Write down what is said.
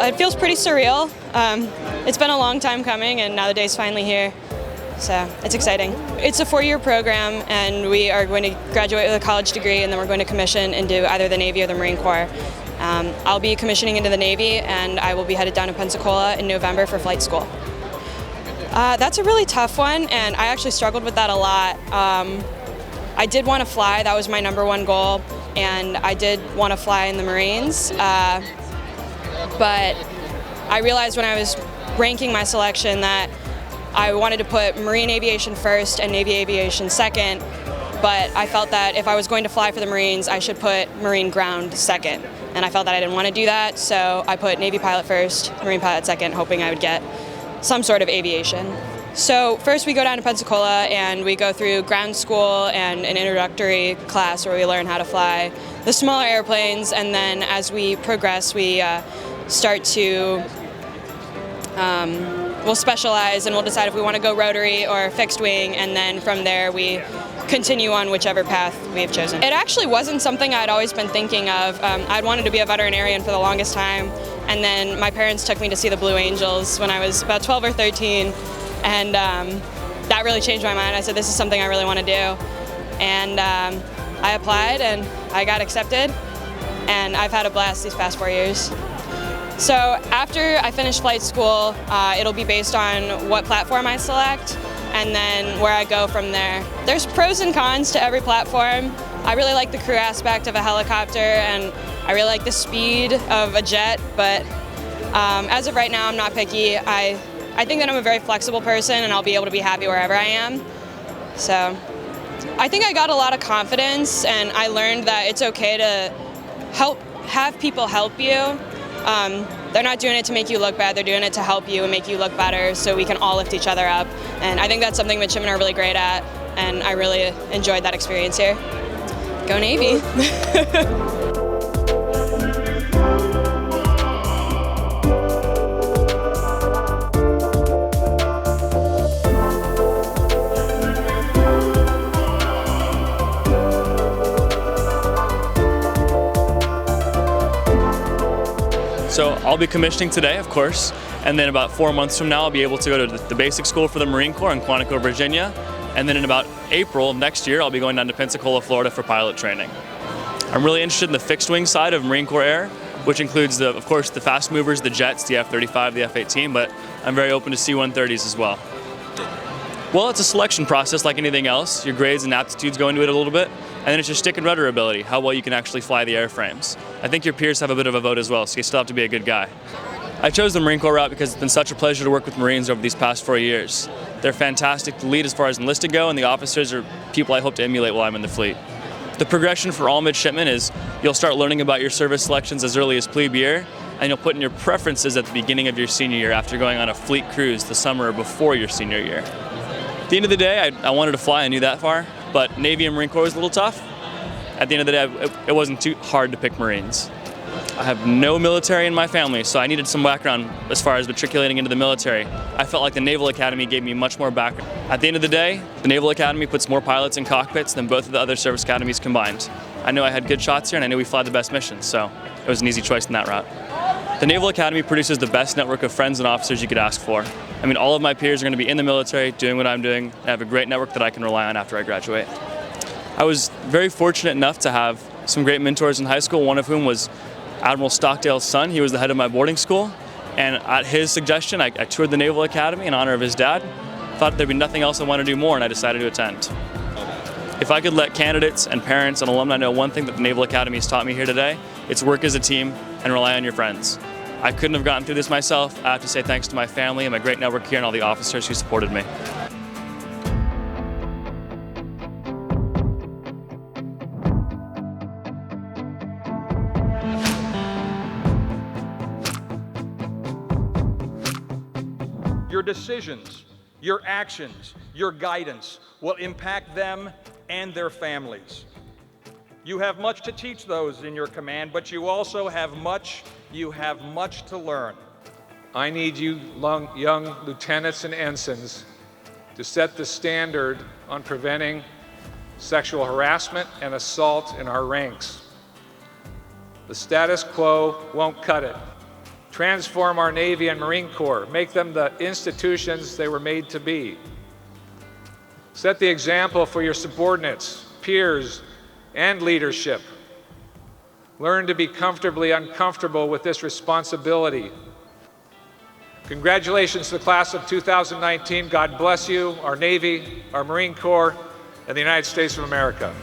it feels pretty surreal. It's been a long time coming, and now the day's finally here. So it's exciting. It's a 4-year program, and we are going to graduate with a college degree, and then we're going to commission into either the Navy or the Marine Corps. I'll be commissioning into the Navy, and I will be headed down to Pensacola in November for flight school. That's a really tough one, and I actually struggled with that a lot. I did want to fly. That was my #1 goal, and I did want to fly in the Marines. But I realized when I was ranking my selection that I wanted to put Marine aviation first and Navy aviation second, but I felt that if I was going to fly for the Marines, I should put Marine ground second. And I felt that I didn't want to do that, so I put Navy pilot first, Marine pilot second, hoping I would get some sort of aviation. So first we go down to Pensacola and we go through ground school and an introductory class where we learn how to fly the smaller airplanes, and then as we progress we start to we'll specialize and we'll decide if we want to go rotary or fixed wing, and then from there we continue on whichever path we've chosen. It actually wasn't something I'd always been thinking of. I'd wanted to be a veterinarian for the longest time, and then my parents took me to see the Blue Angels when I was about 12 or 13, and that really changed my mind. I said, this is something I really want to do, and I applied and I got accepted, and I've had a blast these past 4 years. So after I finish flight school, it'll be based on what platform I select and then where I go from there. There's pros and cons to every platform. I really like the crew aspect of a helicopter, and I really like the speed of a jet, but as of right now, I'm not picky. I think that I'm a very flexible person, and I'll be able to be happy wherever I am. So I think I got a lot of confidence, and I learned that it's okay to have people help you. They're not doing it to make you look bad, they're doing it to help you and make you look better, so we can all lift each other up. And I think that's something midshipmen are really great at, and I really enjoyed that experience here. Go Navy! So I'll be commissioning today, of course, and then about 4 months from now I'll be able to go to the basic school for the Marine Corps in Quantico, Virginia, and then in about April of next year I'll be going down to Pensacola, Florida for pilot training. I'm really interested in the fixed wing side of Marine Corps Air, which includes, of course, the fast movers, the jets, the F-35, the F-18, but I'm very open to C-130s as well. Well, it's a selection process like anything else. Your grades and aptitudes go into it a little bit, and then it's your stick and rudder ability, how well you can actually fly the airframes. I think your peers have a bit of a vote as well, so you still have to be a good guy. I chose the Marine Corps route because it's been such a pleasure to work with Marines over these past 4 years. They're fantastic to lead as far as enlisted go, and the officers are people I hope to emulate while I'm in the fleet. The progression for all midshipmen is you'll start learning about your service selections as early as plebe year, and you'll put in your preferences at the beginning of your senior year after going on a fleet cruise the summer before your senior year. At the end of the day, I wanted to fly, I knew that far, but Navy and Marine Corps was a little tough. At the end of the day, it wasn't too hard to pick Marines. I have no military in my family, so I needed some background as far as matriculating into the military. I felt like the Naval Academy gave me much more background. At the end of the day, the Naval Academy puts more pilots in cockpits than both of the other service academies combined. I knew I had good shots here, and I knew we fly the best missions, so it was an easy choice in that route. The Naval Academy produces the best network of friends and officers you could ask for. I mean, all of my peers are going to be in the military, doing what I'm doing, and I have a great network that I can rely on after I graduate. I was very fortunate enough to have some great mentors in high school, one of whom was Admiral Stockdale's son. He was the head of my boarding school, and at his suggestion, I toured the Naval Academy in honor of his dad. Thought there'd be nothing else I wanted to do more, and I decided to attend. If I could let candidates and parents and alumni know one thing that the Naval Academy has taught me here today, it's work as a team and rely on your friends. I couldn't have gotten through this myself. I have to say thanks to my family and my great network here and all the officers who supported me. Your decisions, your actions, your guidance will impact them and their families. You have much to teach those in your command, but you also have much to learn. I need you young lieutenants and ensigns to set the standard on preventing sexual harassment and assault in our ranks. The status quo won't cut it. Transform our Navy and Marine Corps. Make them the institutions they were made to be. Set the example for your subordinates, peers, and leadership. Learn to be comfortably uncomfortable with this responsibility. Congratulations to the class of 2019. God bless you, our Navy, our Marine Corps, and the United States of America.